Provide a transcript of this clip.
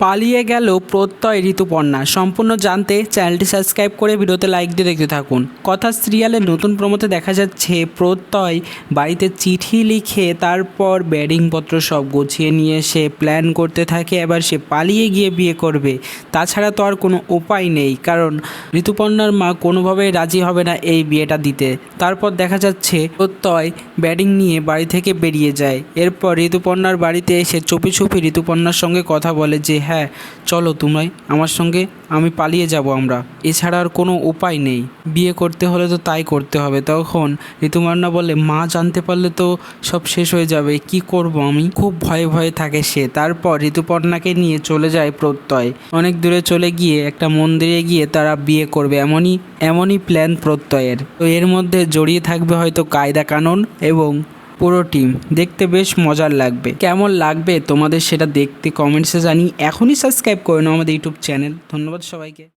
পালিয়ে গেল প্রত্যয় ঋতুপর্ণা। সম্পূর্ণ জানতে চ্যানেলটি সাবস্ক্রাইব করে ভিডিওতে লাইক দিয়ে দেখতে থাকুন। কথা সিরিয়ালের নতুন প্রমোতে দেখা যাচ্ছে প্রত্যয় বাড়িতে চিঠি লিখে তারপর ব্যাডিংপত্র সব গুছিয়ে নিয়ে সে প্ল্যান করতে থাকে। এবার সে পালিয়ে গিয়ে বিয়ে করবে, তাছাড়া তো আর কোনো উপায় নেই, কারণ ঋতুপর্ণার মা কোনোভাবেই রাজি হবে না এই বিয়েটা দিতে। তারপর দেখা যাচ্ছে প্রত্যয় ব্যাডিং নিয়ে বাড়ি থেকে বেরিয়ে যায়। এরপর ঋতুপর্ণার বাড়িতে এসে চুপি চুপি ঋতুপর্ণার সঙ্গে কথা বলে যে হ্যাঁ চলো তোমরাই আমার সঙ্গে, আমি পালিয়ে যাব, আমরা এছাড়া আর কোনো উপায় নেই, বিয়ে করতে হলে তো তাই করতে হবে। তখন ঋতুপর্ণা বলে মা জানতে পারলে তো সব শেষ হয়ে যাবে, কি করব আমি, খুব ভয়ে ভয়ে থাকে সে। তারপর ঋতুপর্ণাকে নিয়ে চলে যায় প্রত্যয়, অনেক দূরে চলে গিয়ে একটা মন্দিরে গিয়ে তারা বিয়ে করবে, এমনই প্ল্যান প্রত্যয়ের। তো এর মধ্যে জড়িয়ে থাকবে হয়তো কায়দা কানুন এবং পুরো টিম। দেখতে বেশ মজার লাগবে। কেমন লাগবে তোমাদের সেটা দেখতে কমেন্টসে জানি। এখনই সাবস্ক্রাইব করে নাও আমাদের ইউটিউব চ্যানেল। ধন্যবাদ সবাইকে।